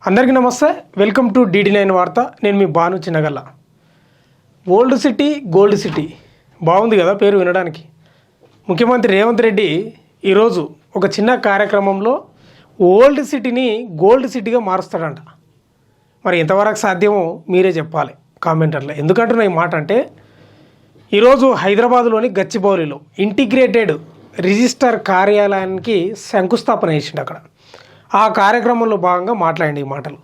అందరికీ నమస్తే. Welcome to DD9 వార్త. నేను మీ Banu Chinnagalla. Old city gold city బాగుంది కదా పేరు వినడానికి. ముఖ్యమంత్రి రేవంత్ రెడ్డి ఈరోజు ఒక చిన్న కార్యక్రమంలో ఓల్డ్ సిటీని గోల్డ్ సిటీగా మారుస్తాడంట. మరి ఎంతవరకు సాధ్యమో మీరే చెప్పాలి కామెంటర్లో. ఎందుకంటున్నా ఈ మాట అంటే ఈరోజు హైదరాబాద్లోని గచ్చిబౌలిలో ఇంటిగ్రేటెడ్ రిజిస్టర్ కార్యాలయానికి శంకుస్థాపన చేసిండు. అక్కడ ఆ కార్యక్రమంలో భాగంగా మాట్లాడండి ఈ మాటలు.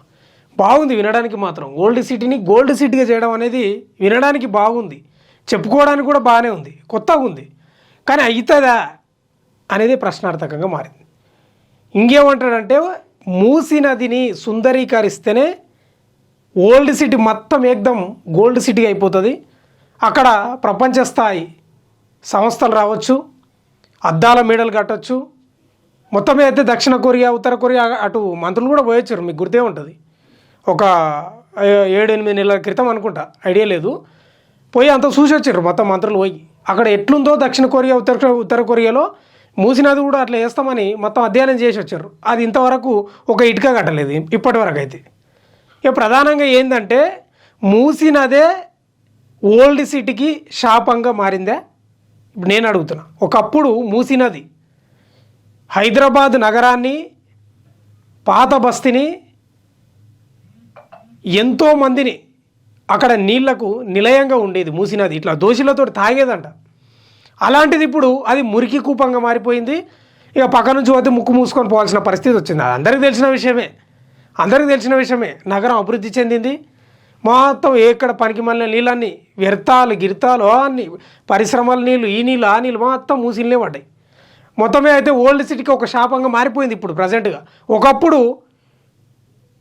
బాగుంది వినడానికి మాత్రం. ఓల్డ్ సిటీని గోల్డ్ సిటీగా చేయడం అనేది వినడానికి బాగుంది, చెప్పుకోవడానికి కూడా బాగానే ఉంది, కొత్తగా ఉంది. కానీ అవుతుందా అనేది ప్రశ్నార్థకంగా మారింది. ఇంకేమంటాడంటే మూసీ నదిని సుందరీకరిస్తేనే ఓల్డ్ సిటీ మొత్తం ఏకదం గోల్డ్ సిటీ అయిపోతుంది. అక్కడ ప్రపంచ స్థాయి సంస్థలు రావచ్చు, అద్దాల మేడలు కట్టచ్చు. మొత్తమే అయితే దక్షిణ కొరియా, ఉత్తర కొరియా అటు మంత్రులు కూడా పోయొచ్చారు. మీకు గుర్తే ఉంటుంది. ఒక 7-8 నెలల క్రితం అనుకుంటా, ఐడియా లేదు. పోయి అంత చూసి వచ్చారు మొత్తం మంత్రులు పోయి. అక్కడ ఎట్లుందో దక్షిణ కొరియా, ఉత్తర కొరియాలో మూసీ నది కూడా అట్లా వేస్తామని మొత్తం అధ్యయనం చేసి వచ్చారు. అది ఇంతవరకు ఒక ఇటుక కట్టలేదు ఇప్పటి వరకు అయితే. ఇక ప్రధానంగా ఏంటంటే మూసీ నదే ఓల్డ్ సిటీకి శాపంగా మారిందా? ఇప్పుడు నేను అడుగుతున్నా. ఒకప్పుడు మూసీ నది హైదరాబాద్ నగరాన్ని, పాత బస్తీని, ఎంతోమందిని అక్కడ నీళ్లకు నిలయంగా ఉండేది. మూసీ నది ఇట్లా దోషులతో తాగేదంట. అలాంటిది ఇప్పుడు అది మురికి కూపంగా మారిపోయింది. ఇక పక్క నుంచి పోతే ముక్కు మూసుకొని పోవాల్సిన పరిస్థితి వచ్చింది. అది అందరికీ తెలిసిన విషయమే. నగరం అభివృద్ధి చెందింది. మొత్తం ఎక్కడ పనికి మళ్ళీ నీళ్ళన్నీ వ్యర్థాలు గిర్తాలు అన్నీ, పరిశ్రమల నీళ్ళు, ఈ నీళ్ళు, ఆ నీళ్ళు మొత్తం మూసీలనే పడ్డాయి. మొత్తమే అయితే ఓల్డ్ సిటీకి ఒక శాపంగా మారిపోయింది ఇప్పుడు ప్రజెంట్గా. ఒకప్పుడు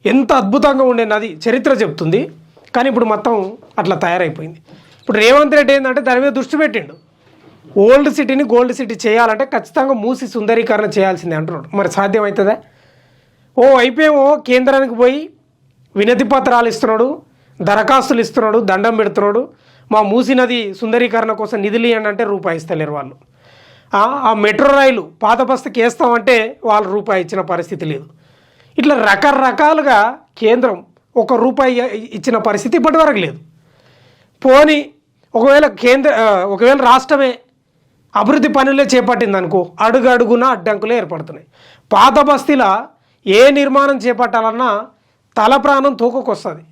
ఎంత అద్భుతంగా ఉండే నది చరిత్ర చెప్తుంది. కానీ ఇప్పుడు మొత్తం అట్లా తయారైపోయింది. ఇప్పుడు రేవంత్ రెడ్డి ఏంటంటే దాని మీద దృష్టి పెట్టిండు. ఓల్డ్ సిటీని గోల్డ్ సిటీ చేయాలంటే ఖచ్చితంగా మూసి సుందరీకరణ చేయాల్సిందే అంటున్నాడు. మరి సాధ్యమవుతుందా? అయిపోయేమో కేంద్రానికి పోయి వినతి పత్రాలు ఇస్తున్నాడు, దరఖాస్తులు ఇస్తున్నాడు, దండం పెడుతున్నాడు. మా మూసి నది సుందరీకరణ కోసం నిధులు ఇవ్వండి అంటే రూపాయి ఇస్తలేరు వాళ్ళు. ఆ మెట్రో రైలు పాత బస్తీకి వేస్తామంటే వాళ్ళు రూపాయి ఇచ్చిన పరిస్థితి లేదు. ఇట్లా రకరకాలుగా కేంద్రం ₹1 ఇచ్చిన పరిస్థితి ఇప్పటివరకు లేదు. పోనీ ఒకవేళ రాష్ట్రమే అభివృద్ధి పనులే చేపట్టింది అనుకో, అడుగడుగున అడ్డంకులే ఏర్పడుతున్నాయి. పాత బస్తీలా ఏ నిర్మాణం చేపట్టాలన్నా తల ప్రాణం తోకొస్తుంది.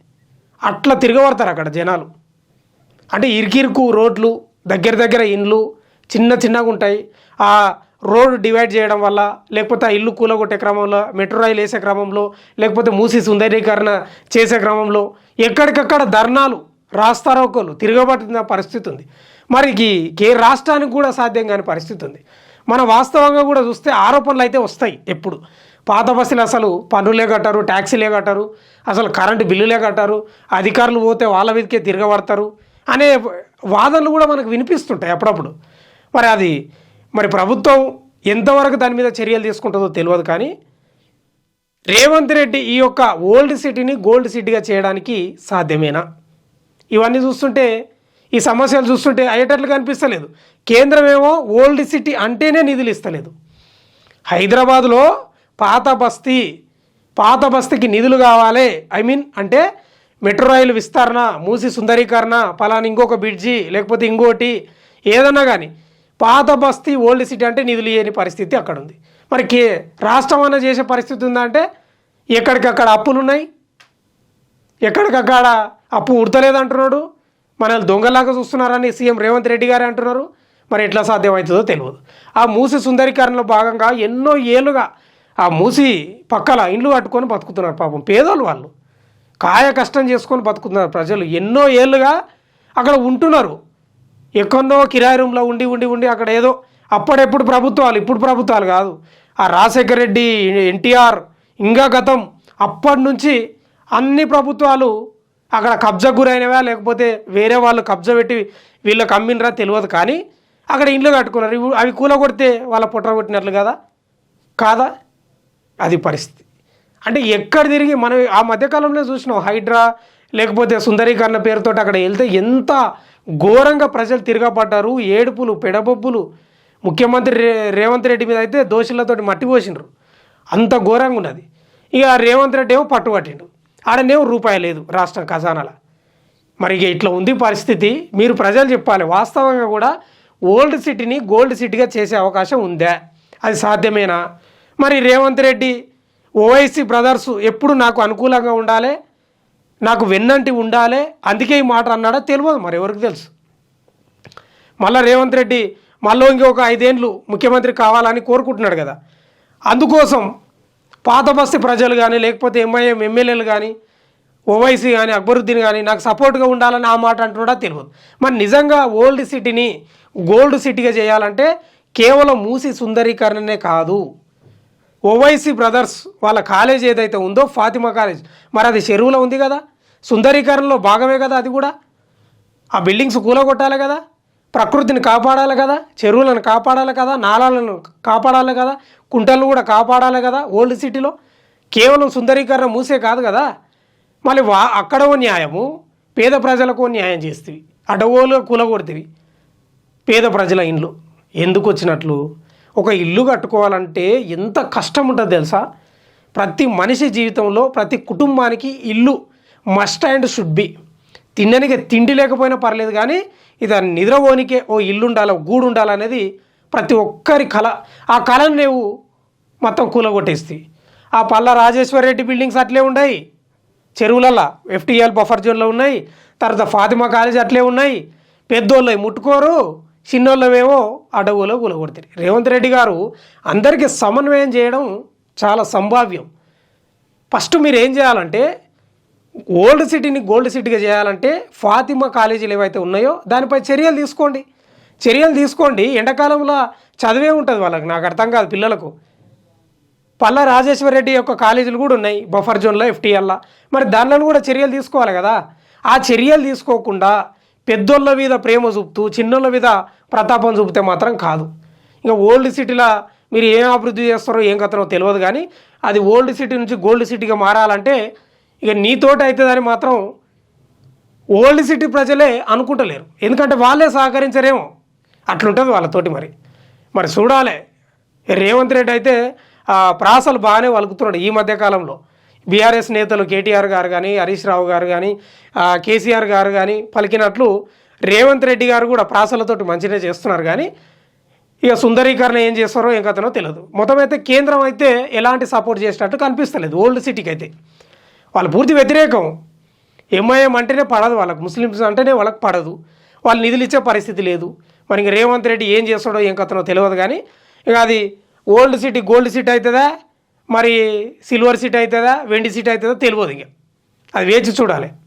అట్లా తిరగబడతారు అక్కడ జనాలు. అంటే ఇరుకిరుకు రోడ్లు, దగ్గర ఇండ్లు చిన్నగా ఉంటాయి. ఆ రోడ్డు డివైడ్ చేయడం వల్ల, లేకపోతే ఆ ఇల్లు కూలగొట్టే క్రమంలో, మెట్రో రైలు వేసే క్రమంలో, లేకపోతే మూసి సుందరీకరణ చేసే క్రమంలో ఎక్కడికక్కడ ధర్నాలు, రాస్తారోకోలు, తిరగబట్టిన పరిస్థితి ఉంది. మరి ఏ రాష్ట్రానికి కూడా సాధ్యం కాని పరిస్థితి ఉంది. మన వాస్తవంగా కూడా చూస్తే ఆరోపణలు అయితే వస్తాయి ఎప్పుడు. పాత బస్సులు అసలు పన్నులే కట్టారు, ట్యాక్సీలే కట్టారు, అసలు కరెంటు బిల్లులే కట్టారు, అధికారులు పోతే వాళ్ళ మీదకే తిరగబడతారు అనే వాదనలు కూడా మనకు వినిపిస్తుంటాయి అప్పుడప్పుడు. మరి ప్రభుత్వం ఎంతవరకు దాని మీద చర్యలు తీసుకుంటుందో తెలియదు. కానీ రేవంత్ రెడ్డి ఈ యొక్క ఓల్డ్ సిటీని గోల్డ్ సిటీగా చేయడానికి సాధ్యమేనా? ఇవన్నీ చూస్తుంటే, ఈ సమస్యలు చూస్తుంటే అయ్యేటట్లు కనిపిస్తలేదు. కేంద్రం ఏమో ఓల్డ్ సిటీ అంటేనే నిధులు ఇస్తలేదు. హైదరాబాద్లో పాత బస్తీకి నిధులు కావాలి, అంటే మెట్రో రైలు విస్తరణ, మూసి సుందరీకరణ, పలానా ఇంకొక బ్రిడ్జి, లేకపోతే ఇంకోటి ఏదన్నా కానీ పాత బస్తీ ఓల్డ్ సిటీ అంటే నిధులు ఇవ్వని పరిస్థితి అక్కడ ఉంది. మరి రాష్ట్రం అన్న చేసే పరిస్థితి ఉందంటే ఎక్కడికక్కడ అప్పులు ఉన్నాయి, ఎక్కడికక్కడ అప్పు ఉడతలేదు అంటున్నాడు. మనల్ని దొంగలాగా చూస్తున్నారని సీఎం రేవంత్ రెడ్డి గారే అంటున్నారు. మరి ఎట్లా సాధ్యమవుతుందో తెలియదు. ఆ మూసి సుందరీకరణలో భాగంగా ఎన్నో ఏళ్ళుగా ఆ మూసి పక్కల ఇండ్లు కట్టుకొని బతుకుతున్నారు. పాపం పేదోళ్ళు, వాళ్ళు కాయ కష్టం చేసుకొని బతుకుతున్నారు ప్రజలు. ఎన్నో ఏళ్ళుగా అక్కడ ఉంటున్నారు. ఎక్కడో కిరాయి రూమ్లో ఉండి అక్కడ ఏదో అప్పుడెప్పుడు ప్రభుత్వాలు, ఇప్పుడు ప్రభుత్వాలు కాదు. ఆ రాజశేఖర రెడ్డి, ఎన్టీఆర్, ఇంకా గతం అప్పటి నుంచి అన్ని ప్రభుత్వాలు అక్కడ కబ్జా గురైనవా, లేకపోతే వేరే వాళ్ళు కబ్జా పెట్టి వీళ్ళకి అమ్మినరా తెలియదు. కానీ అక్కడ ఇండ్లు కట్టుకున్నారు. అవి కూలగొడితే వాళ్ళ పొట్ర కొట్టినట్లు కాదా? అది పరిస్థితి. అంటే ఎక్కడ తిరిగి మనం ఆ మధ్యకాలంలో చూసినాం. హైడ్రా లేకపోతే సుందరీకరణ పేరుతో అక్కడ వెళ్తే ఎంత ఘోరంగా ప్రజలు తిరగబడ్డారు. ఏడుపులు, పెడబొబ్బులు. ముఖ్యమంత్రి రేవంత్ రెడ్డి మీద అయితే దోషులతోటి మట్టి పోసినారు. అంత ఘోరంగా ఉన్నది. ఇక రేవంత్ రెడ్డి ఏమో పట్టుబట్టిండు, ఆడనేమో రూపాయి లేదు రాష్ట్రం ఖజానాల. మరి ఇక ఇట్లా ఉంది పరిస్థితి. మీరు ప్రజలు చెప్పాలి, వాస్తవంగా కూడా ఓల్డ్ సిటీని గోల్డ్ సిటీగా చేసే అవకాశం ఉందా, అది సాధ్యమేనా? మరి రేవంత్ రెడ్డి ఓవైసీ బ్రదర్స్ ఎప్పుడు నాకు అనుకూలంగా ఉండాలి, నాకు వెన్నంటి ఉండాలి, అందుకే ఈ మాట అన్నాడో తెలియదు, మరి ఎవరికి తెలుసు. మళ్ళీ రేవంత్ రెడ్డి మళ్ళీ ఇంకొక 5 ఏళ్ళు ముఖ్యమంత్రి కావాలని కోరుకుంటున్నాడు కదా, అందుకోసం పాత బస్తీ ప్రజలు కానీ లేకపోతే ఎంఐఎం ఎమ్మెల్యేలు కానీ ఓవైసీ కానీ అక్బరుద్దీన్ కానీ నాకు సపోర్ట్గా ఉండాలని ఆ మాట అంటున్నాడా తెలియదు. మరి నిజంగా ఓల్డ్ సిటీని గోల్డ్ సిటీగా చేయాలంటే కేవలం మూసి సుందరీకరణనే కాదు, ఓవైసీ బ్రదర్స్ వాళ్ళ కాలేజ్ ఏదైతే ఉందో ఫాతిమా కాలేజ్, మరి అది చెరువులో ఉంది కదా, సుందరీకరణలో భాగమే కదా అది కూడా. ఆ బిల్డింగ్స్ కూలగొట్టాలి కదా, ప్రకృతిని కాపాడాలి కదా, చెరువులను కాపాడాలి కదా, నాలాలను కాపాడాలి కదా, కుంటలను కూడా కాపాడాలి కదా. ఓల్డ్ సిటీలో కేవలం సుందరీకరణ మూసే కాదు కదా. మళ్ళీ అక్కడో న్యాయము, పేద ప్రజలకు న్యాయం చేస్తేవి, అడవులు కూలగొడితేవి పేద ప్రజల ఇండ్లు ఎందుకు వచ్చినట్లు. ఒక ఇల్లు కట్టుకోవాలంటే ఎంత కష్టం ఉంటుందో తెలుసా. ప్రతి మనిషి జీవితంలో ప్రతి కుటుంబానికి ఇల్లు మస్ట్ అండ్ షుడ్ బి. తినడానికి తిండి లేకపోయినా పర్లేదు, కానీ ఇది నిద్రపోనికే ఓ ఇల్లు ఉండాలి, గూడు ఉండాలనేది ప్రతి ఒక్కరి కళ. ఆ కళను నువ్వు మొత్తం కూలగొట్టేస్తాయి. ఆ పల్ల రాజేశ్వర్ రెడ్డి బిల్డింగ్స్ అట్లే ఉన్నాయి, చెరువులల్లో ఎఫ్టీఎల్ బఫర్ జోన్లో ఉన్నాయి. తర్వాత ఫాతిమా కాలేజ్ అట్లే ఉన్నాయి. పెద్దోళ్ళు ముట్టుకోరు, చిన్నోళ్ళవేమో అడవులో కూలగొడతారు. రేవంత్ రెడ్డి గారు అందరికీ సమన్వయం చేయడం చాలా సంభావ్యం. ఫస్ట్ మీరు ఏం చేయాలంటే ఓల్డ్ సిటీని గోల్డ్ సిటీగా చేయాలంటే ఫాతిమా కాలేజీలు ఏవైతే ఉన్నాయో దానిపై చర్యలు తీసుకోండి. ఎండాకాలంలో చదివే ఉంటుంది వాళ్ళకి, నాకు అర్థం కాదు పిల్లలకు. పల్లా రాజేశ్వర రెడ్డి యొక్క కాలేజీలు కూడా ఉన్నాయి బఫర్ జోన్లో ఎఫ్టీఎల్లా, మరి దానిలో కూడా చర్యలు తీసుకోవాలి కదా. ఆ చర్యలు తీసుకోకుండా పెద్దోళ్ళ మీద ప్రేమ చూపుతూ చిన్నోళ్ళ మీద ప్రతాపం చూపితే మాత్రం కాదు. ఇంకా ఓల్డ్ సిటీలో మీరు ఏం అభివృద్ధి చేస్తారో ఏం కథనో తెలియదు, కానీ అది ఓల్డ్ సిటీ నుంచి గోల్డ్ సిటీగా మారాలంటే ఇక నీతోటి అవుతుందని మాత్రం ఓల్డ్ సిటీ ప్రజలే అనుకుంటలేరు, ఎందుకంటే వాళ్ళే సహకరించరేమో, అట్లుంటుంది వాళ్ళతోటి. మరి చూడాలి. రేవంత్ రెడ్డి అయితే ప్రాసలు బాగానే వలుకుతున్నాడు ఈ మధ్యకాలంలో. బీఆర్ఎస్ నేతలు కేటీఆర్ గారు కానీ హరీష్ రావు గారు కానీ కేసీఆర్ గారు కానీ పలికినట్లు రేవంత్ రెడ్డి గారు కూడా ప్రాసలతోటి మంచిగా చేస్తున్నారు, కానీ ఇక సుందరీకరణ ఏం చేస్తారో ఏం కథనో తెలియదు. మొత్తం అయితే కేంద్రం అయితే ఎలాంటి సపోర్ట్ చేసినట్టు కనిపిస్తలేదు ఓల్డ్ సిటీకి అయితే. వాళ్ళు పూర్తి వ్యతిరేకం. ఎంఐఎం అంటేనే పడదు వాళ్ళకు, ముస్లిమ్స్ అంటేనే వాళ్ళకి పడదు, వాళ్ళు నిధులు ఇచ్చే పరిస్థితి లేదు. మరి ఇంక రేవంత్ రెడ్డి ఏం చేస్తాడో ఏం కథనో తెలియదు, కానీ ఇక అది ఓల్డ్ సిటీ గోల్డ్ సిటీ అవుతుందా, మరి సిల్వర్ సిటీ అవుతుందా, వెండి సిటీ అవుతుందా తెలియదు. ఇక అది వేచి చూడాలి.